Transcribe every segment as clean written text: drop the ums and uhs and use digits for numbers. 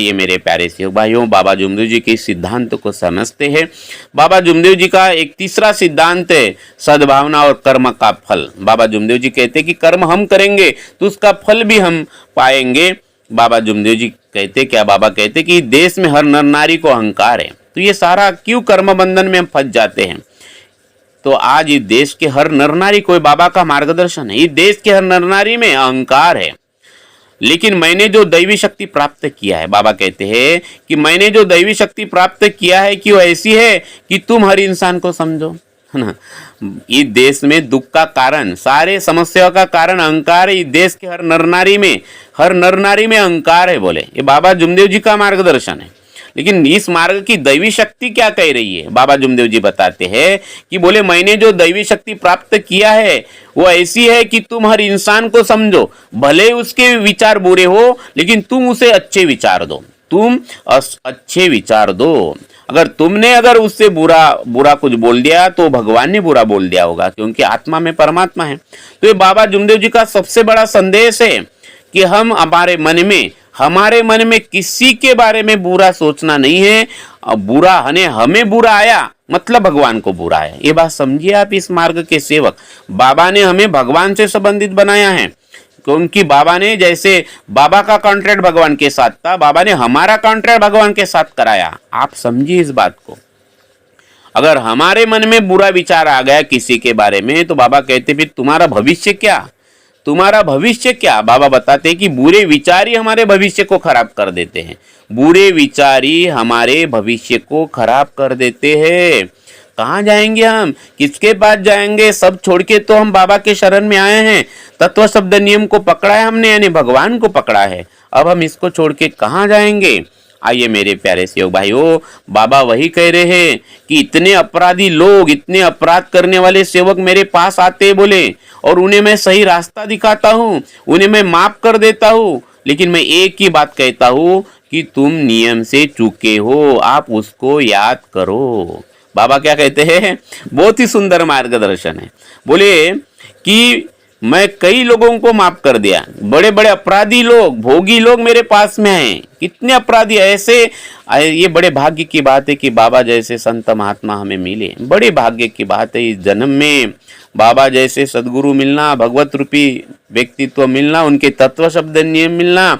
ये मेरे प्यारे सेवक भाइयों, बाबा जुमदेव जी के इस सिद्धांत को समझते हैं। बाबा जुमदेव जी का एक तीसरा सिद्धांत है सद्भावना और कर्म का फल। बाबा जुमदेव जी कहते हैं कि कर्म हम करेंगे तो उसका फल भी हम पाएंगे। बाबा जुमदेव जी कहते क्या, बाबा कहते कि देश में हर नर नारी को अहंकार है, तो ये सारा क्यों कर्म बंधन में हम फंस जाते हैं। तो आज इस देश के हर नर नारी को बाबा का मार्गदर्शन है। इस देश के हर नर नारी में अहंकार है, लेकिन मैंने जो दैवी शक्ति प्राप्त किया है, बाबा कहते हैं कि मैंने जो दैवी शक्ति प्राप्त किया है कि वो ऐसी है कि तुम हर इंसान को समझो, है ना। इस देश में दुख का कारण, सारे समस्याओं का कारण अहंकार है। इस देश के हर नर नारी में अहंकार है बोले। ये बाबा जुमदेव जी का मार्गदर्शन है। लेकिन इस मार्ग की दैवी शक्ति क्या कह रही है, बाबा जुमदेव जी बताते हैं कि बोले मैंने जो दैवी शक्ति प्राप्त किया है वो ऐसी है कि तुम हर इंसान को समझो, भले उसके विचार बुरे हो लेकिन तुम उसे अच्छे विचार दो, तुम अच्छे विचार दो। अगर उससे बुरा कुछ बोल दिया तो भगवान ने बुरा बोल दिया होगा, क्योंकि आत्मा में परमात्मा है। तो ये बाबा जुमदेव जी का सबसे बड़ा संदेश है कि हम हमारे मन में किसी के बारे में बुरा सोचना नहीं है। हमें बुरा आया मतलब भगवान को बुरा है। ये बात समझिए आप। इस मार्ग के सेवक, बाबा ने हमें भगवान से संबंधित बनाया है, क्योंकि बाबा ने जैसे बाबा का कॉन्ट्रैक्ट भगवान के साथ था, बाबा ने हमारा कॉन्ट्रैक्ट भगवान के साथ कराया। आप समझिए इस बात को। अगर हमारे मन में बुरा विचार आ गया किसी के बारे में तो बाबा कहते फिर तुम्हारा भविष्य क्या। बाबा बताते हैं कि बुरे विचार ही हमारे भविष्य को खराब कर देते हैं। बुरे विचार ही हमारे भविष्य को खराब कर देते हैं। कहाँ जाएंगे हम, किसके पास जाएंगे। सब छोड़ के तो हम बाबा के शरण में आए हैं। तत्व शब्द नियम को पकड़ा है हमने, यानी भगवान को पकड़ा है। अब हम इसको छोड़ के कहाँ जाएंगे। आइए मेरे प्यारे सेवक भाइयों, बाबा वही कह रहे हैं कि इतने अपराधी लोग, इतने अपराध करने वाले सेवक मेरे पास आते बोले, और उन्हें मैं सही रास्ता दिखाता हूँ, उन्हें मैं माफ कर देता हूँ। लेकिन मैं एक ही बात कहता हूँ कि तुम नियम से चूके हो, आप उसको याद करो। बाबा क्या कहते हैं, बहुत ही सुंदर मार्गदर्शन है। बोले कि मैं कई लोगों को माफ कर दिया। बड़े बड़े अपराधी लोग, भोगी लोग मेरे पास में हैं। कितने अपराधी ऐसे, ये बड़े भाग्य की बात है कि बाबा जैसे संत महात्मा हमें मिले। बड़े भाग्य की बात है इस जन्म में बाबा जैसे सदगुरु मिलना, भगवत रूपी व्यक्तित्व मिलना, उनके तत्व शब्द नियम मिलना,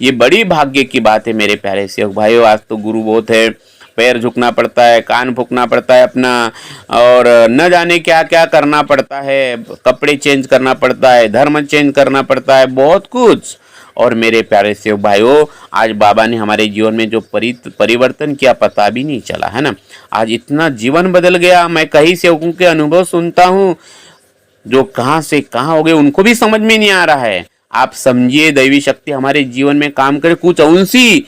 ये बड़ी भाग्य की बात है मेरे प्यारे सेवक भाइयों। आज तो गुरु बहुत है, पैर झुकना पड़ता है, कान फूकना पड़ता है अपना, और न जाने क्या क्या करना पड़ता है, कपड़े चेंज करना पड़ता है, धर्म चेंज करना पड़ता है, बहुत कुछ। और मेरे प्यारे सेवक भाइयों, आज बाबा ने हमारे जीवन में जो परिवर्तन किया पता भी नहीं चला, है ना। आज इतना जीवन बदल गया। मैं कई सेवकों के अनुभव सुनता हूँ जो कहाँ से कहाँ हो गए, उनको भी समझ में नहीं आ रहा है। आप समझिए, दैवी शक्ति हमारे जीवन में काम करे कुछ अंशी।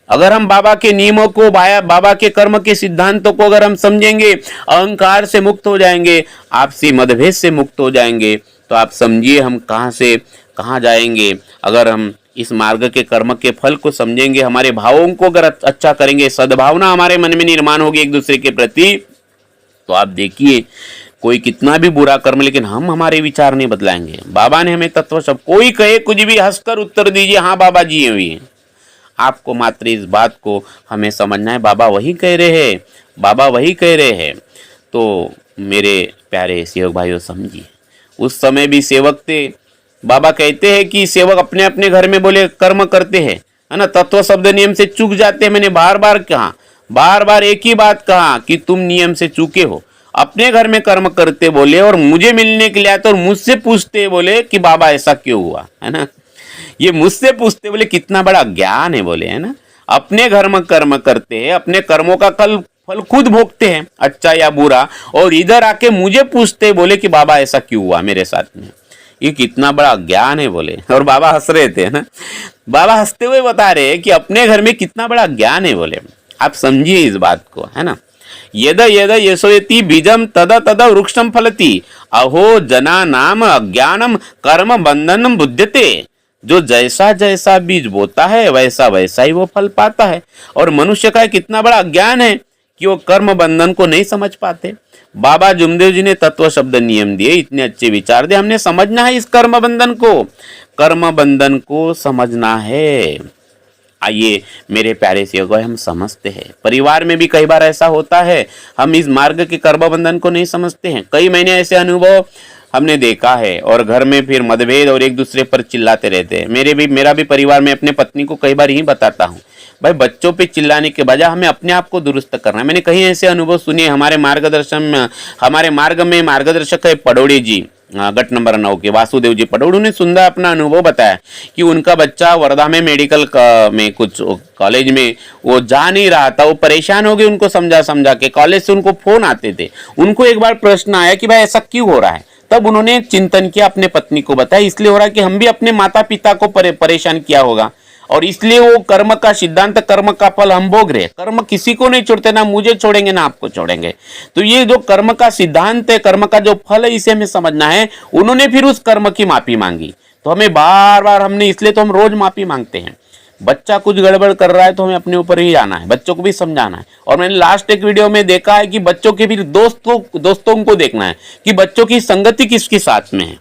अगर हम बाबा के नियमों को, बाबा के कर्म के सिद्धांतों को अगर हम समझेंगे, अहंकार से मुक्त हो जाएंगे, आपसी मतभेद से मुक्त हो जाएंगे, तो आप समझिए हम कहाँ से कहाँ जाएंगे। अगर हम इस मार्ग के कर्म के फल को समझेंगे, हमारे भावों को अगर अच्छा करेंगे, सद्भावना हमारे मन में निर्माण होगी एक दूसरे के प्रति, तो आप देखिए कोई कितना भी बुरा कर्म, लेकिन हम हमारे विचार नहीं बदलाएंगे। बाबा ने हमें तत्व सब, कोई कहे कुछ भी, हंसकर उत्तर दीजिए हाँ बाबा जी हुई है। आपको मात्र इस बात को हमें समझना है, बाबा वही कह रहे हैं। तो मेरे प्यारे सेवक भाइयों समझिए, उस समय भी सेवक थे। बाबा कहते हैं कि सेवक अपने अपने घर में बोले कर्म करते हैं, है ना, तत्व शब्द नियम से चूक जाते हैं। मैंने बार बार एक ही बात कहा कि तुम नियम से चूके हो। अपने घर में कर्म करते बोले और मुझे मिलने के लिए आते और मुझसे पूछते बोले कि बाबा ऐसा क्यों हुआ, है ना। ये मुझसे पूछते बोले कितना बड़ा ज्ञान है बोले, है ना। अपने घर में कर्म करते हैं, अपने कर्मों का फल खुद भोगते हैं, अच्छा या बुरा, और इधर आके मुझे पूछते बोले कि बाबा ऐसा क्यों हुआ मेरे साथ में। ये कितना बड़ा ज्ञान है बोले। और बाबा हंस रहे थे, है ना। बाबा हंसते हुए बता रहे हैं कि अपने घर में कितना बड़ा ज्ञान है बोले। आप समझिए इस बात को, है ना। यद यद यशोयति बीजम तद तद वृक्षम फलति, अहो जना नाम अज्ञानम कर्म बंधनम बुध्यते। जो जैसा जैसा बीज बोता है वैसा वैसा ही वो फल पाता है। और मनुष्य का कितना बड़ा ज्ञान है कि वो कर्म बंधन को नहीं समझ पाते। बाबा जुमदेव जी ने तत्व शब्द नियम दिए, इतने अच्छे विचार दिए, हमने समझना है इस कर्म बंधन को समझना है। आइए मेरे प्यारे सेवक भाई, हम समझते हैं परिवार में भी कई बार ऐसा होता है, हम इस मार्ग के कर्म बंधन को नहीं समझते हैं। कई महीने ऐसे अनुभव हमने देखा है और घर में फिर मतभेद और एक दूसरे पर चिल्लाते रहते हैं। मेरा भी परिवार में अपने पत्नी को कई बार यही बताता हूँ, भाई बच्चों पे चिल्लाने के बजाय हमें अपने आप को दुरुस्त करना है। मैंने कहीं ऐसे अनुभव सुने हमारे मार्ग में मार्गदर्शक है पडौड़ी जी, गट नंबर 9 के वासुदेव जी पडौड़ी ने सुंदर अपना अनुभव बताया कि उनका बच्चा वर्धा में मेडिकल में कुछ कॉलेज में वो जा नहीं रहा था, वो परेशान हो गए। उनको समझा समझा के कॉलेज से उनको फोन आते थे। उनको एक बार प्रश्न आया कि भाई ऐसा क्यों हो रहा है, तब उन्होंने चिंतन किया, अपने पत्नी को बताया इसलिए हो रहा है कि हम भी अपने माता पिता को परेशान किया होगा और इसलिए वो कर्म का सिद्धांत, कर्म का फल हम भोग रहे। कर्म किसी को नहीं छोड़ते, ना मुझे छोड़ेंगे ना आपको छोड़ेंगे। तो ये जो कर्म का सिद्धांत है, कर्म का जो फल है, इसे हमें समझना है। उन्होंने फिर उस कर्म की माफी मांगी, तो हमें बार बार हमने, इसलिए तो हम रोज माफी मांगते हैं। बच्चा कुछ गड़बड़ कर रहा है तो हमें अपने ऊपर ही जाना है, बच्चों को भी समझाना है। और मैंने लास्ट एक वीडियो में देखा है कि बच्चों के भी दोस्तों को देखना है कि बच्चों की संगति किसके साथ में है,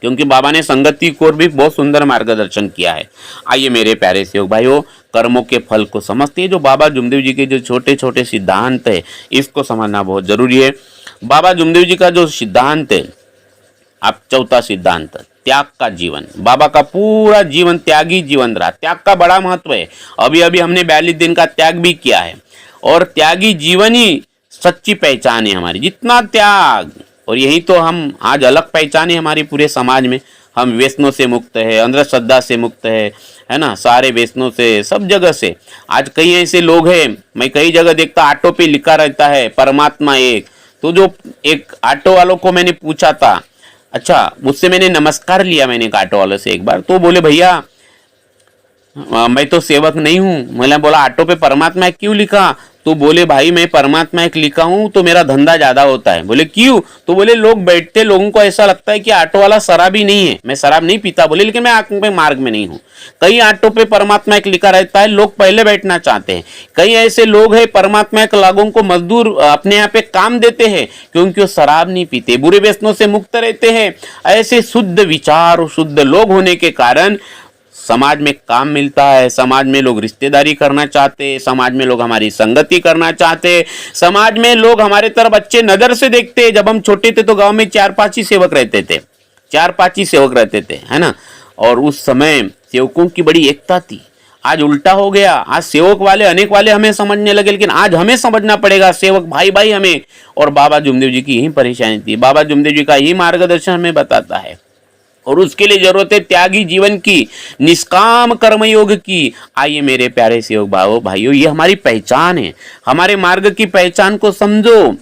क्योंकि बाबा ने संगति को भी बहुत सुंदर मार्गदर्शन किया है। आइए मेरे प्यारे सेवक भाइयों, कर्मों के फल को समझते हैं। जो बाबा जुमदेव जी के जो छोटे छोटे सिद्धांत है, इसको समझना बहुत जरूरी है। बाबा जुमदेव जी का जो सिद्धांत है, आप चौथा सिद्धांत, त्याग का जीवन। बाबा का पूरा जीवन त्यागी जीवन रहा। त्याग का बड़ा महत्व है। अभी अभी हमने 42 दिन का त्याग भी किया है और त्यागी जीवन ही सच्ची पहचान है हमारी। जितना त्याग, और यही तो हम आज अलग पहचान है हमारी पूरे समाज में। हम व्यसनों से मुक्त है, अंधश्रद्धा से मुक्त है ना, सारे व्यसनों से, सब जगह से। आज कई ऐसे लोग हैं, मैं कई जगह देखता ऑटो पे लिखा रहता है परमात्मा एक। तो जो एक ऑटो वालों को मैंने पूछा था, अच्छा मुझसे मैंने नमस्कार लिया, मैंने एक ऑटो वाले से एक बार, तो बोले भैया मैं तो सेवक नहीं हूँ। मैंने बोला ऑटो पे परमात्मा एक क्यों लिखा? तो बोले भाई मैं परमात्मा एक लिखा हूँ तो मेरा धंधा ज्यादा होता है। बोले क्यों? तो बोले लोग बैठते, लोगों को ऐसा लगता है कि ऑटो वाला शराबी नहीं है। मैं शराब नहीं पीता, बोले, लेकिन मैं आंख में मार्ग में नहीं हूँ। कई ऑटो पे परमात्मा एक लिखा रहता है, लोग पहले बैठना चाहते हैं। कई ऐसे लोग हैं परमात्मा एक लोगों को मजदूर अपने यहाँ पे काम देते हैं क्योंकि वो शराब नहीं पीते, बुरे व्यसनों से मुक्त रहते हैं। ऐसे शुद्ध विचार और शुद्ध लोग होने के कारण समाज में काम मिलता है, समाज में लोग रिश्तेदारी करना चाहते हैं, समाज में लोग हमारी संगति करना चाहते हैं, समाज में लोग हमारे तरफ अच्छे नजर से देखते हैं। जब हम छोटे थे तो गांव में 4-5 ही सेवक रहते थे, 4-5 ही सेवक रहते थे, है ना। और उस समय सेवकों की बड़ी एकता थी। आज उल्टा हो गया, आज सेवक वाले अनेक वाले हमें समझने लगे, लेकिन आज हमें समझना पड़ेगा सेवक भाई भाई हमें। और बाबा जुमदेव जी की यही परेशानी थी, बाबा जुमदेव जी का यही मार्गदर्शन हमें बताता है। और उसके लिए जरूरत है त्यागी जीवन की, निष्काम कर्मयोग की। आइए मेरे प्यारे सेवक भाइयों, ये हमारी पहचान है, हमारे मार्ग की पहचान को समझो।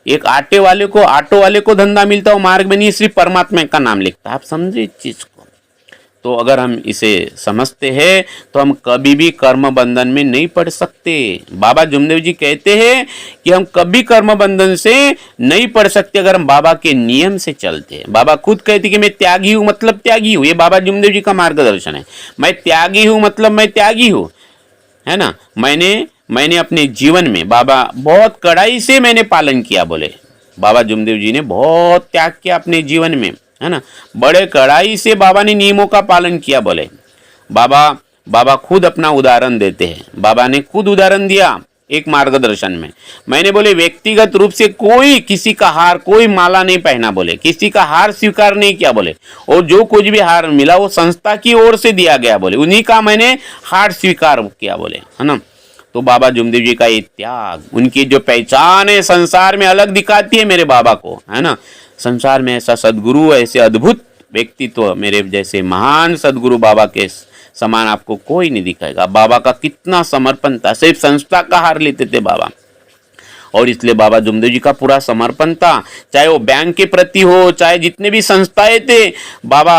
एक ऑटो वाले को धंधा मिलता है, मार्ग में नहीं, सिर्फ परमात्मा का नाम लिखता है। आप समझे इस चीज को? तो अगर हम इसे समझते हैं तो हम कभी भी कर्म बंधन में नहीं पड़ सकते। बाबा जुमदेव जी कहते हैं कि हम कभी कर्म बंधन से नहीं पड़ सकते अगर हम बाबा के नियम से चलते हैं। बाबा खुद कहते कि मैं त्यागी हूं मतलब त्यागी हूं। ये बाबा जुमदेव जी का मार्गदर्शन है। मैं त्यागी हूं मतलब मैं त्यागी हूं, है ना। मैंने अपने जीवन में बाबा बहुत कड़ाई से मैंने पालन किया। बोले बाबा जुमदेव जी ने बहुत त्याग किया अपने जीवन में, है ना। बड़े कड़ाई से बाबा ने नियमों का पालन किया। बोले बाबा खुद अपना उदाहरण देते हैं। बाबा ने खुद उदाहरण दिया एक मार्गदर्शन में। मैंने बोले व्यक्तिगत रूप से कोई किसी का हार, कोई माला नहीं पहना। बोले किसी का हार स्वीकार नहीं किया। बोले और जो कुछ भी हार मिला वो संस्था की ओर से दिया गया। बोले उन्हीं का मैंने हार स्वीकार किया। बोले, है ना। तो बाबा जुमदेव जी का ये त्याग, उनकी जो पहचान है संसार में अलग दिखाती है मेरे बाबा को, है ना। संसार में ऐसा सदगुरु, ऐसे अद्भुत व्यक्तित्व, मेरे जैसे महान सदगुरु बाबा के समान आपको कोई नहीं दिखाएगा। बाबा का कितना समर्पण था, सिर्फ संस्था का हार लेते थे बाबा। और इसलिए बाबा जुमदेव जी का पूरा समर्पण था, चाहे वो बैंक के प्रति हो, चाहे जितने भी संस्थाएं थे। बाबा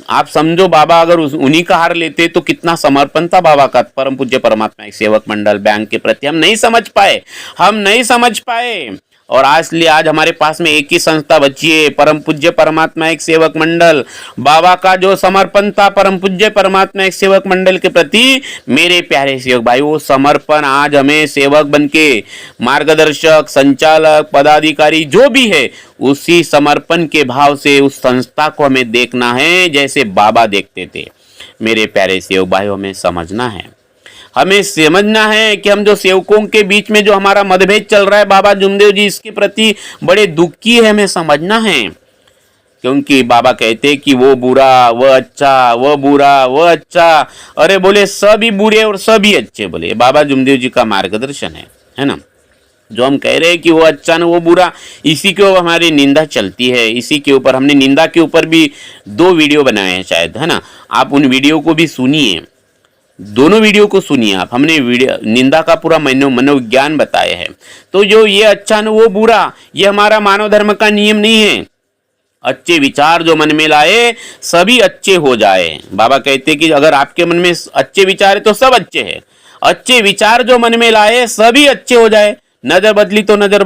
आप समझो, बाबा अगर उन्हीं का हार लेते तो कितना समर्पण था बाबा का। परम पूज्य परमात्मा एक सेवक मंडल बैंक के प्रति हम नहीं समझ पाए। और आज हमारे पास में एक ही संस्था बची है, परम पूज्य परमात्मा एक सेवक मंडल। बाबा का जो समर्पण था परम पूज्य परमात्मा एक सेवक मंडल के प्रति, मेरे प्यारे सेवक भाई, वो समर्पण आज हमें सेवक बनके, मार्गदर्शक, संचालक, पदाधिकारी जो भी है, उसी समर्पण के भाव से उस संस्था को हमें देखना है जैसे बाबा देखते थे। मेरे प्यारे सेवक भाइयों, हमें समझना है, हमें समझना है कि हम जो सेवकों के बीच में जो हमारा मतभेद चल रहा है बाबा जुमदेव जी इसके प्रति बड़े दुखी है, हमें समझना है। क्योंकि बाबा कहते कि वो बुरा वह अच्छा, वह बुरा वह अच्छा, अरे बोले सभी बुरे और सभी अच्छे, बोले बाबा जुमदेव जी का मार्गदर्शन है ना। जो हम कह रहे हैं कि वो अच्छा न वो बुरा, इसी के ऊपर हमारी निंदा चलती है, इसी के ऊपर हमने निंदा के ऊपर भी 2 वीडियो बनाए हैं शायद, है ना। आप उन वीडियो को भी सुनिए, दोनों वीडियो को सुनिए आप, हमने वीडियो निंदा का पूरा मनोविज्ञान बताया है। तो जो ये अच्छा न वो बुरा, ये हमारा मानव धर्म का नियम नहीं है। अच्छे विचार जो मन में लाए सभी अच्छे हो जाए। बाबा कहते कि अगर आपके मन में अच्छे विचार है तो सब अच्छे हैं। अच्छे विचार जो मन में लाए सभी अच्छे हो जाए। नजर बदली तो नजर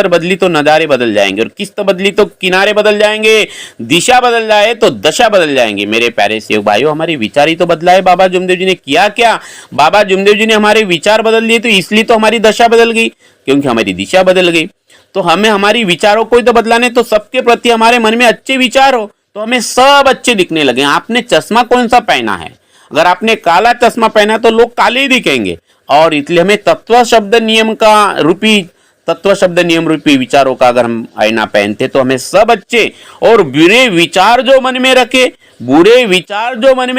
बदली तो नजारे बदल जाएंगे, और किस्त बदली तो किनारे बदल जाएंगे, दिशा बदल जाए तो दशा बदल जाएंगे। मेरे प्यारे सेवक भाइयों, हमारे विचार ही तो बदला है। बाबा जुमदेव जी ने किया क्या? बाबा जुमदेव जी ने हमारे विचार बदल दिए, तो इसलिए तो हमारी दशा बदल गई, क्योंकि हमारी दिशा बदल गई। तो हमें हमारी विचारों को ही तो बदलाने, तो सबके प्रति हमारे मन में अच्छे विचार हो तो हमें सब अच्छे दिखने लगे। आपने चश्मा कौन सा पहना है? अगर आपने काला चश्मा पहना तो लोग काले ही दिखेंगे। और इसलिए हमें तत्व शब्द नियम रूपी विचारों का अगर हम आईना पहनते तो हमें सब अच्छे, और बुरे विचार जो मन में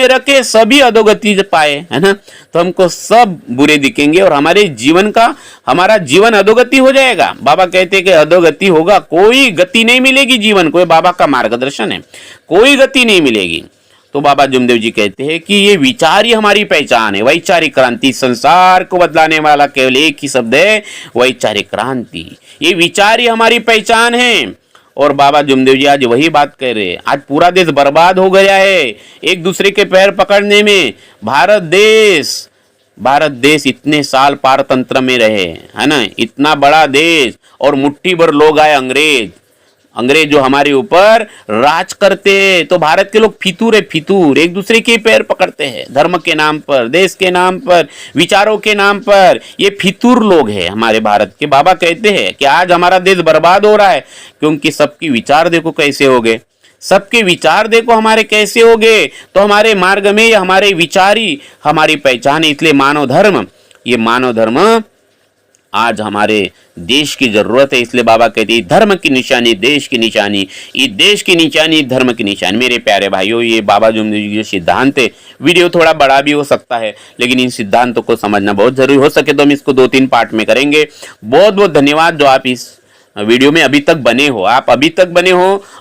रखे सभी अधोगति पाए, है ना। तो हमको सब बुरे दिखेंगे और हमारा जीवन अधोगति हो जाएगा। बाबा कहते हैं कि अधोगति होगा, कोई गति नहीं मिलेगी जीवन को। बाबा का मार्गदर्शन है, कोई गति नहीं मिलेगी। तो बाबा जुमदेव जी कहते हैं कि ये विचार ही हमारी पहचान है। वैचारिक क्रांति, संसार को बदलाने वाला केवल एक ही शब्द है, वैचारिक क्रांति। ये विचार ही हमारी पहचान है। और बाबा जुमदेव जी आज वही बात कह रहे हैं। आज पूरा देश बर्बाद हो गया है एक दूसरे के पैर पकड़ने में। भारत देश इतने साल पारतंत्र में रहे, है ना, इतना बड़ा देश, और मुट्ठी भर लोग आए अंग्रेज जो हमारे ऊपर राज करते हैं। तो भारत के लोग फितूर एक दूसरे के पैर पकड़ते हैं, धर्म के नाम पर, देश के नाम पर, विचारों के नाम पर। ये फितूर लोग हैं हमारे भारत के। बाबा कहते हैं कि आज हमारा देश बर्बाद हो रहा है क्योंकि सबकी विचार देखो कैसे हो गए, सबके विचार देखो हमारे कैसे हो गए। तो हमारे मार्ग में हमारे विचार ही हमारी पहचान है। इसलिए मानव धर्म आज हमारे देश की जरूरत है। इसलिए बाबा कहते हैं धर्म की निशानी देश की निशानी, ये देश की निशानी धर्म की निशानी। मेरे प्यारे भाइयों, ये बाबा जुमदेव जी के सिद्धांत है। वीडियो थोड़ा बड़ा भी हो सकता है, लेकिन इन सिद्धांतों को समझना बहुत जरूरी। हो सके तो हम इसको 2-3 पार्ट में करेंगे। बहुत बहुत धन्यवाद जो आप इस वीडियो में अभी तक बने हो।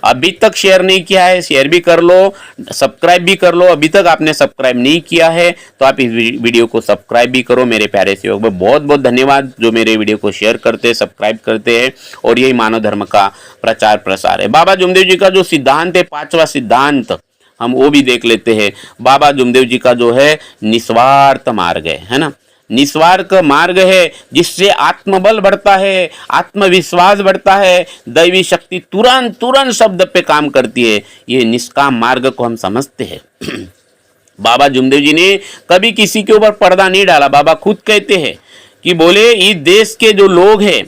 अभी तक शेयर नहीं किया है, शेयर भी कर लो, सब्सक्राइब भी कर लो। अभी तक आपने सब्सक्राइब नहीं किया है तो आप इस वीडियो को सब्सक्राइब भी करो। मेरे प्यारे सेवक, बहुत बहुत धन्यवाद जो मेरे वीडियो को शेयर करते हैं, सब्सक्राइब करते हैं। और यही मानव धर्म का प्रचार प्रसार है। बाबा जुमदेव जी का जो सिद्धांत है, 5वां सिद्धांत, हम वो भी देख लेते हैं। बाबा जुमदेव जी का जो है निस्वार्थ मार्ग है ना, निस्वार्थ मार्ग है, जिससे आत्मबल बढ़ता है, आत्मविश्वास बढ़ता है, दैवी शक्ति तुरंत शब्द पे काम करती है। ये निष्काम मार्ग को हम समझते हैं। बाबा जुमदेव जी ने कभी किसी के ऊपर पर्दा नहीं डाला। बाबा खुद कहते हैं कि बोले इस देश के जो लोग हैं,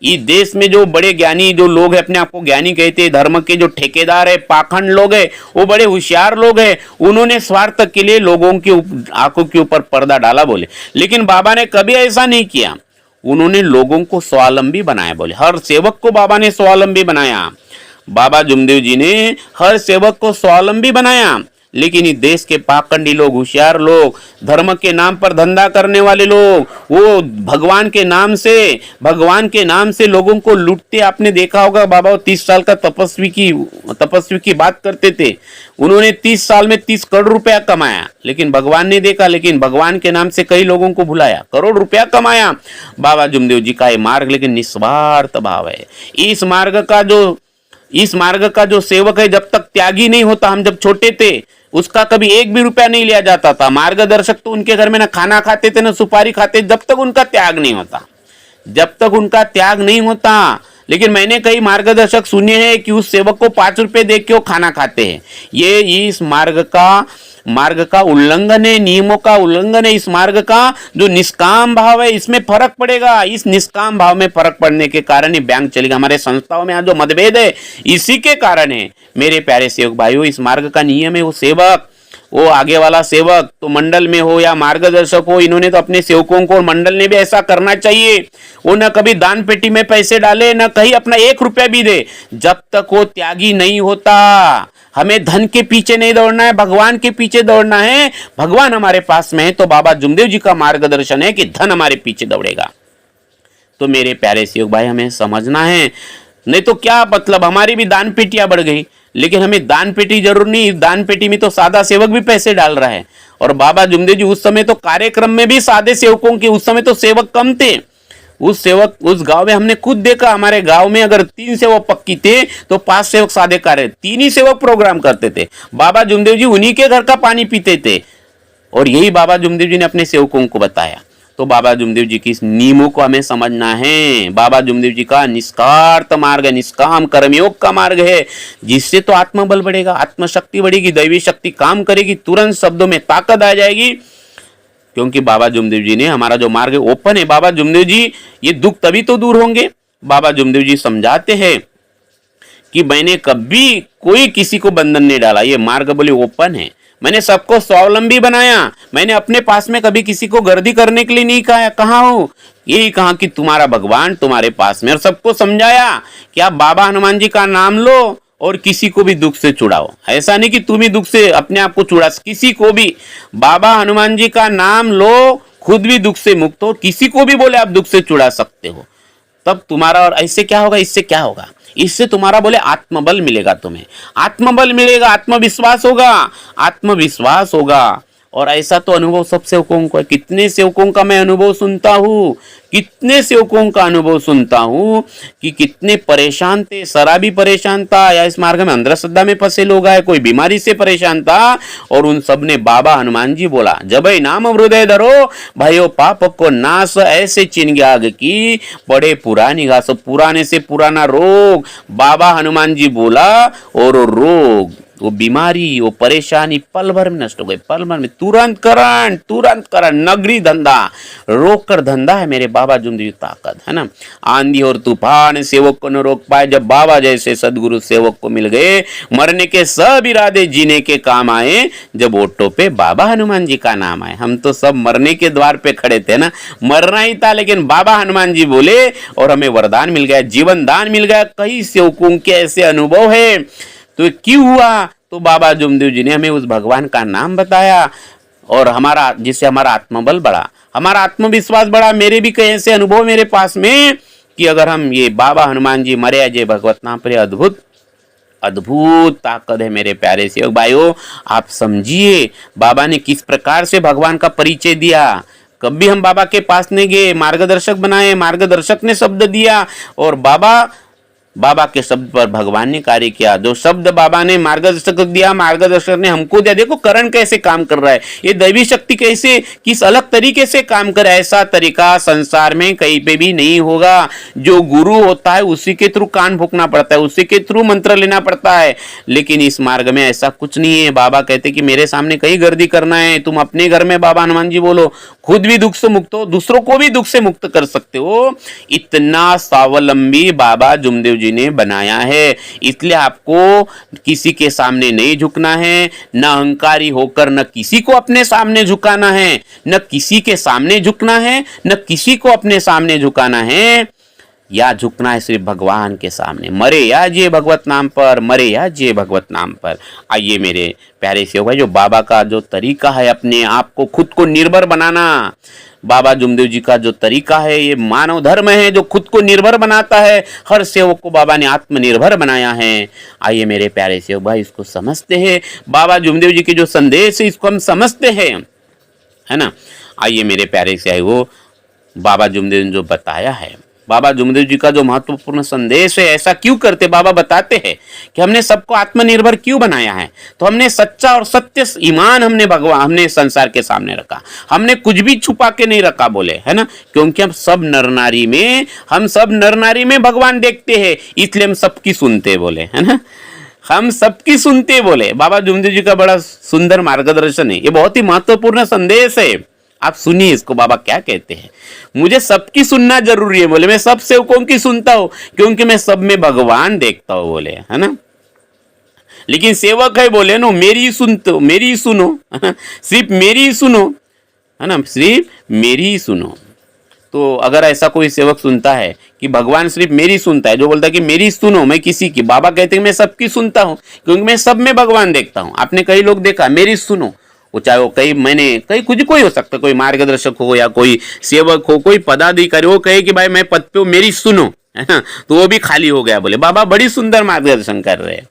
इस देश में जो बड़े ज्ञानी जो लोग हैं, अपने आप को ज्ञानी कहते हैं, धर्म के जो ठेकेदार है, पाखंड लोग हैं, वो बड़े होशियार लोग हैं। उन्होंने स्वार्थ के लिए लोगों की आंखों के ऊपर पर्दा डाला, बोले। लेकिन बाबा ने कभी ऐसा नहीं किया। उन्होंने लोगों को स्वावलंबी बनाया, बोले। हर सेवक को बाबा ने स्वावलंबी बनाया। बाबा जुमदेव जी ने हर सेवक को स्वावलंबी बनाया। लेकिन इस देश के पाखंडी लोग, होशियार लोग, धर्म के नाम पर धंधा करने वाले लोग, वो भगवान के नाम से लोगों को लूटते। आपने देखा होगा, बाबा 30 साल का तपस्वी की बात करते थे। उन्होंने 30 साल में 30 करोड़ रुपया कमाया, लेकिन भगवान ने देखा, लेकिन भगवान के नाम से कई लोगों को भुलाया, करोड़ रुपया कमाया। बाबा जुमदेव जी का ये मार्ग लेकिन निस्वार्थ भाव है। इस मार्ग का जो सेवक है, जब तक त्यागी नहीं होता, हम जब छोटे थे उसका कभी 1 भी रुपया नहीं लिया जाता था। मार्गदर्शक तो उनके घर में ना खाना खाते थे ना सुपारी खाते, जब तक उनका त्याग नहीं होता। लेकिन मैंने कई मार्गदर्शक सुने हैं कि उस सेवक को 5 रुपए दे के वो खाना खाते हैं। ये इस मार्ग का उल्लंघन है, नियमों का उल्लंघन है। इस मार्ग का जो निष्काम भाव है, इसमें फर्क पड़ेगा। इस निष्काम भाव में फर्क पड़ने के कारण ही बैंक चलेगा। हमारे संस्थाओं में आज जो मतभेद है, इसी के कारण है। मेरे प्यारे सेवक भाइयों, इस मार्ग का नियम है, वो सेवक वो आगे वाला सेवक तो मंडल में हो या मार्गदर्शक हो, इन्होंने तो अपने सेवकों को और मंडल ने भी ऐसा करना चाहिए। वो न कभी दान पेटी में पैसे डाले, न कहीं अपना 1 रुपया भी दे, जब तक वो त्यागी नहीं होता। हमें धन के पीछे नहीं दौड़ना है, भगवान के पीछे दौड़ना है। भगवान हमारे पास में है तो बाबा जुमदेव जी का मार्गदर्शन है कि धन हमारे पीछे दौड़ेगा। तो मेरे प्यारे सेवक भाई, हमें समझना है, नहीं तो क्या मतलब हमारी भी दान पेटियां बढ़ गई, लेकिन हमें दान पेटी जरूर नहीं। दान पेटी में तो सादा सेवक भी पैसे डाल रहा है। और बाबा जुमदेव जी उस समय तो कार्यक्रम में भी सादे सेवकों के, उस समय तो सेवक कम थे। उस गांव में हमने खुद देखा, हमारे गांव में अगर 3 सेवक पक्की थे तो 5 सेवक सादे कार्य, 3 ही सेवक प्रोग्राम करते थे। बाबा जुमदेव जी उन्हीं के घर का पानी पीते थे और यही बाबा जुमदेव जी ने अपने सेवकों को बताया। तो बाबा जुमदेव जी की इस नियमों को हमें समझना है। बाबा जुमदेव जी का निष्कार्त मार्ग है, निष्काम कर्मयोग का मार्ग है, जिससे तो आत्मबल बढ़ेगा, आत्मशक्ति बढ़ेगी, दैवी शक्ति काम करेगी, तुरंत शब्दों में ताकत आ जाएगी। क्योंकि बाबा जुमदेव जी ने हमारा जो मार्ग है ओपन है। बाबा जुमदेव जी, ये दुख तभी तो दूर होंगे। बाबा जुमदेव जी समझाते हैं कि मैंने कभी कोई किसी को बंधन नहीं डाला, ये मार्ग बोले ओपन है। मैंने सबको स्वावलंबी बनाया, मैंने अपने पास में कभी किसी को गर्दी करने के लिए नहीं कहा हूं। यही कहा कि तुम्हारा भगवान तुम्हारे पास में, और सबको समझाया कि आप बाबा हनुमान जी का नाम लो और किसी को भी दुख से छुड़ाओ। ऐसा नहीं कि तुम ही दुख से अपने आप को छुड़ा, किसी को भी बाबा हनुमान जी का नाम लो, खुद भी दुख से मुक्त हो, किसी को भी बोले आप दुख से छुड़ा सकते हो। तब तुम्हारा, और ऐसे क्या होगा, इससे क्या होगा, इससे तुम्हारा बोले आत्मबल मिलेगा, तुम्हें आत्मबल मिलेगा, आत्मविश्वास होगा, आत्मविश्वास होगा। और ऐसा तो अनुभव सब सेवकों को है। कितने सेवकों का मैं अनुभव सुनता हूँ, कितने सेवकों का अनुभव सुनता हूँ कि कितने परेशान थे, शराबी परेशान था, या इस मार्ग में अंधश्रद्धा में फंसे लोग आए, कोई बीमारी से परेशान था, और उन सब ने बाबा हनुमान जी बोला, जब नाम हृदय धरो भयो पाप को नाश, ऐसे चिन्ह आग की बड़े पुरानी घास। पुराने से पुराना रोग बाबा हनुमान जी बोला, और वो रोग, वो बीमारी, वो परेशानी पल भर में नष्ट हो गई, पल भर में। तुरंत करण नगरी धंधा, रोक कर धंधा है मेरे बाबा जुमदेव जी ताकत है ना। आंधी और तूफान सेवक को न रोक पाए, जब बाबा जैसे सदगुरु सेवक को मिल गए, मरने के सब इरादे जीने के काम आए, जब ओटो पे बाबा हनुमान जी का नाम आए। हम तो सब मरने के द्वार पे खड़े थे ना, मरना ही था, लेकिन बाबा हनुमान जी बोले और हमें वरदान मिल गया, जीवन दान मिल गया। कई सेवकों के ऐसे अनुभव है। तो क्यों हुआ, तो बाबा जुमदेव जी ने हमें उस भगवान का नाम बताया, और हमारा, जिससे हमारा आत्मबल बढ़ा, हमारा आत्मविश्वास बढ़ा। मेरे भी कई ऐसे अनुभव मेरे पास में कि अगर हम ये बाबा हनुमान जी मरे अजय भगवत नाम पर, अद्भुत अद्भुत ताकत है मेरे प्यारे सेवक भाइयों। आप समझिए बाबा ने किस प्रकार से भगवान का परिचय दिया। कभी हम बाबा के पास नहीं गए, मार्गदर्शक बनाए, मार्गदर्शक ने शब्द दिया, और बाबा के शब्द पर भगवान ने कार्य किया। जो शब्द बाबा ने मार्गदर्शक दिया, मार्गदर्शक ने हमको दिया। देखो करण कैसे काम कर रहा है, ये दैवी शक्ति कैसे, किस अलग तरीके से काम करे। ऐसा तरीका संसार में कहीं पे भी नहीं होगा। जो गुरु होता है उसी के थ्रू कान फूकना पड़ता है, उसी के थ्रू मंत्र लेना पड़ता है। लेकिन इस मार्ग में ऐसा कुछ नहीं है। बाबा कहते कि मेरे सामने कहीं गर्दी करना है, तुम अपने घर में बाबा हनुमान जी बोलो, खुद भी दुख से मुक्त हो, दूसरों को भी दुख से मुक्त कर सकते हो। इतना स्वावलंबी बाबा जुमदेव जी ने बनाया है। इसलिए आपको किसी के सामने नहीं झुकना है, न अहंकारी होकर न किसी को अपने सामने झुकाना है, न किसी के सामने झुकना है, न किसी को अपने सामने झुकाना है। या झुकना है सिर्फ भगवान के सामने। मरे या जिए भगवत नाम पर, मरे या जिए भगवत नाम पर। आइए मेरे प्यारे सेवक भाई, जो बाबा का जो तरीका है अपने आप को खुद को निर्भर बनाना, बाबा जुमदेव जी का जो तरीका है, ये मानव धर्म है जो खुद को निर्भर बनाता है। हर सेवक को बाबा ने आत्मनिर्भर बनाया है। आइए मेरे प्यारे सेवक भाई, इसको समझते हैं। बाबा जुमदेव जी के जो संदेश है इसको हम समझते हैं, है ना। आइए मेरे प्यारे से, वो बाबा जुमदेव ने जो बताया है, बाबा जुमदेव जी का जो महत्वपूर्ण संदेश है, ऐसा क्यों करते बाबा बताते हैं कि हमने सबको आत्मनिर्भर क्यों बनाया है। तो हमने सच्चा और सत्य ईमान हमने संसार के सामने रखा, हमने कुछ भी छुपा के नहीं रखा बोले, है ना। क्योंकि हम सब नर नारी में भगवान देखते हैं, इसलिए हम सबकी सुनते बोले, है ना। हम सबकी सुनते बोले। बाबा जुमदेव जी का बड़ा सुंदर मार्गदर्शन है, ये बहुत ही महत्वपूर्ण संदेश है। आप सुनिए इसको, बाबा क्या कहते हैं। मुझे सबकी सुनना जरूरी है बोले, मैं सब सेवकों की सुनता हूं क्योंकि मैं सब में भगवान देखता हूं बोले, है ना। लेकिन सेवक है बोले नो मेरी सुनते मेरी ही सुनो, सिर्फ मेरी ही सुनो, है ना, सिर्फ मेरी ही सुनो। तो अगर ऐसा कोई सेवक सुनता है कि भगवान सिर्फ मेरी सुनता है, जो बोलता है कि मेरी सुनो मैं किसी की, बाबा कहते हैं मैं सबकी सुनता हूँ क्योंकि मैं सब में भगवान देखता हूँ। आपने कई लोग देखा मेरी सुनो, वो चाहे वो कई मैंने कई कुछ कोई हो सकता है, कोई मार्गदर्शक हो या कोई सेवक हो, कोई पदाधिकारी, वो कहे कि भाई मैं पद पे हूँ मेरी सुनो, है ना, तो वो भी खाली हो गया। बोले बाबा बड़ी सुंदर मार्गदर्शन कर रहे हैं।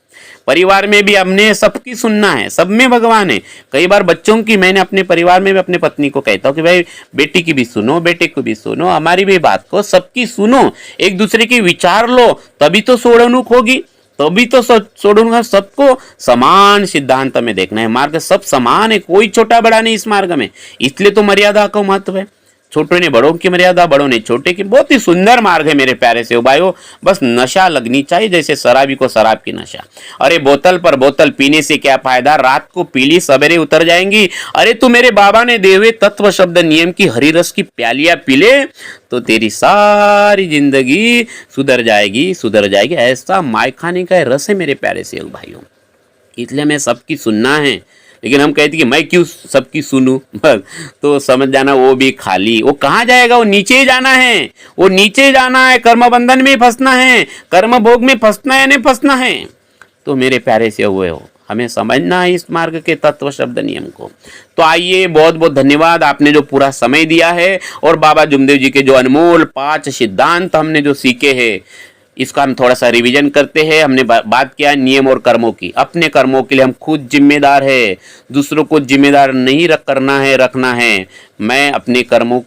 परिवार में भी हमने सबकी सुनना है, सब में भगवान है। कई बार बच्चों की, मैंने अपने परिवार में भी अपने पत्नी को कहता हूँ कि भाई बेटी की भी सुनो, बेटे को भी सुनो, हमारी भी बात को, सबकी सुनो, एक दूसरे के विचार लो, तभी तो सोड़नुक होगी, तभी तो सोड़ूंगा। सबको समान सिद्धांत में देखना है, मार्ग सब समान है, कोई छोटा बड़ा नहीं इस मार्ग में, इसलिए तो मर्यादा का महत्व है। छोटों ने बड़ों की मर्यादा, बड़ों ने छोटे की। बहुत ही सुंदर मार्ग है मेरे प्यारे से भाइयों, बस नशा लगनी चाहिए, जैसे शराबी को शराब की नशा। अरे बोतल पर बोतल पीने से क्या फायदा, रात को पीली सवेरे उतर जाएंगी। अरे तू मेरे बाबा ने दे हुए तत्व शब्द नियम की हरी रस की प्यालियां पी ले तो तेरी सारी जिंदगी सुधर जाएगी, सुधर जाएगी। ऐसा माय खाने का रस है मेरे प्यारे से भाइयों, इसलिए हमें सबकी सुनना है। लेकिन हम कहते कि मैं क्यों सबकी सुनूं, तो समझ जाना वो भी खाली, वो कहाँ जाएगा, वो नीचे ही जाना है, वो नीचे जाना है, कर्म बंधन में फंसना है, कर्म भोग में फंसना है, नहीं फंसना है। तो मेरे प्यारे से हुए हो, हमें समझना है इस मार्ग के तत्व शब्द नियम को। तो आइए, बहुत बहुत धन्यवाद आपने जो पूरा समय दिया है, और बाबा जुमदेव जी के जो अनमोल 5 सिद्धांत हमने जो सीखे हैं, इसका हम थोड़ा सा रिवीजन करते हैं। हमने बात किया नियम और कर्मों की। अपने कर्मों के लिए हम खुद जिम्मेदार है, दूसरों को जिम्मेदार नहीं रखना है। मैं अपने कर्म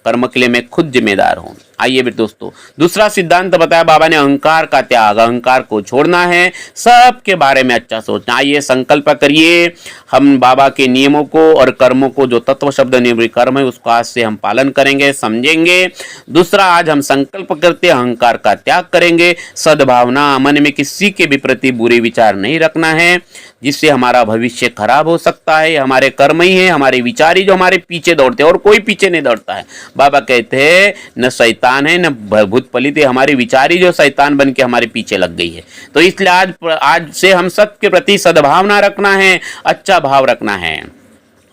के लिए मैं खुद जिम्मेदार हूँ। आइए फिर दोस्तों, दूसरा सिद्धांत बताया बाबा ने, अहंकार का त्याग, अहंकार को छोड़ना है, सबके बारे में अच्छा सोचना। आइए संकल्प करिए, हम बाबा के नियमों को और कर्मों को, जो तत्व शब्द नियम कर्म है, उसको आज से हम पालन करेंगे, समझेंगे। दूसरा, आज हम संकल्प करते अहंकार का त्याग करेंगे, सद्भावना, मन में किसी के भी प्रति बुरे विचार नहीं रखना है, जिससे हमारा भविष्य खराब हो सकता है। हमारे कर्म ही है, हमारे विचार ही जो हमारे पीछे दौड़ते हैं, और कोई पीछे नहीं दौड़ता है। बाबा कहते हैं न शैतान है न भूत पलित है, हमारी विचार ही जो शैतान बन के हमारे पीछे लग गई है। तो इसलिए आज से हम सबके प्रति सद्भावना रखना है, अच्छा भाव रखना है।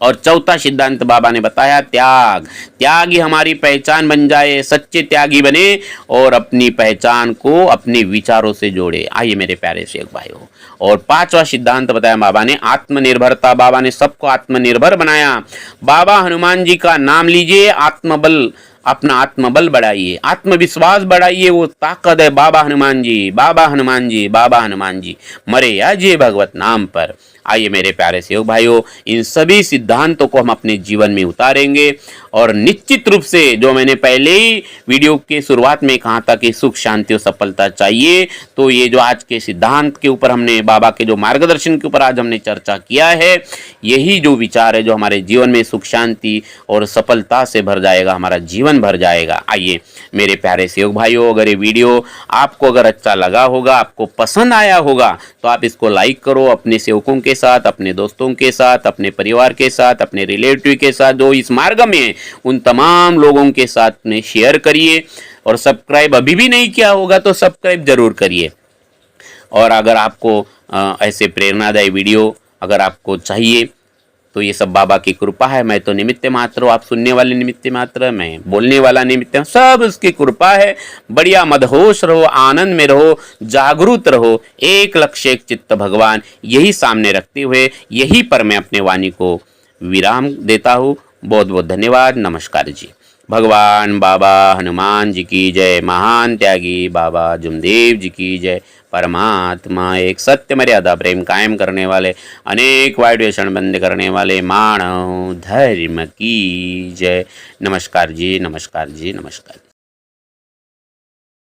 और चौथा सिद्धांत बाबा ने बताया त्याग, त्याग ही हमारी पहचान बन जाए, सच्चे त्यागी बने और अपनी पहचान को अपने विचारों से जोड़े। आइए मेरे प्यारे शेख भाइयों, और 5वां सिद्धांत बताया बाबा ने, आत्मनिर्भरता। बाबा ने सबको आत्मनिर्भर बनाया। बाबा हनुमान जी का नाम लीजिए, आत्मबल, अपना आत्मबल बढ़ाइए, आत्मविश्वास बढ़ाइए, वो ताकत है बाबा हनुमान जी, बाबा हनुमान जी, बाबा हनुमान जी, मरे या जे भगवत नाम पर। आइए मेरे प्यारे से भाइयों, इन सभी सिद्धांतों को हम अपने जीवन में उतारेंगे, और निश्चित रूप से जो मैंने पहले ही वीडियो के शुरुआत में कहा था कि सुख शांति और सफलता चाहिए, तो ये जो आज के सिद्धांत के ऊपर हमने, बाबा के जो मार्गदर्शन के ऊपर आज हमने चर्चा किया है, यही जो विचार है जो हमारे जीवन में सुख शांति और सफलता से भर जाएगा, हमारा जीवन भर जाएगा। आइए मेरे प्यारे सेवक भाइयों, अगर ये वीडियो आपको अगर अच्छा लगा होगा, आपको पसंद आया होगा, तो आप इसको लाइक करो, अपने सेवकों के साथ, अपने दोस्तों के साथ, अपने परिवार के साथ, अपने रिलेटिव के साथ जो इस मार्ग में है, उन तमाम लोगों के साथ में शेयर करिए। और सब्सक्राइब अभी भी नहीं किया होगा तो सब्सक्राइब जरूर करिए। और अगर आपको ऐसे प्रेरणादायी वीडियो अगर आपको चाहिए, तो ये सब बाबा की कृपा है। मैं तो निमित्त मात्र हूँ, आप सुनने वाले निमित्त मात्र, मैं बोलने वाला निमित्त हूँ, सब उसकी कृपा है। बढ़िया मदहोश रहो, आनंद में रहो, जागरूक रहो, एक लक्ष्य एक चित्त भगवान, यही सामने रखते हुए यही पर मैं अपने वाणी को विराम देता हूँ। बहुत बहुत धन्यवाद, नमस्कार जी। भगवान बाबा हनुमान जी की जय, महान त्यागी बाबा जुमदेव जी की जय। परमात्मा एक सत्य मर्यादा प्रेम कायम करने वाले, अनेक वाइड व्यसन बंद करने वाले मानव धर्म की जय। नमस्कार जी, नमस्कार जी, नमस्कार।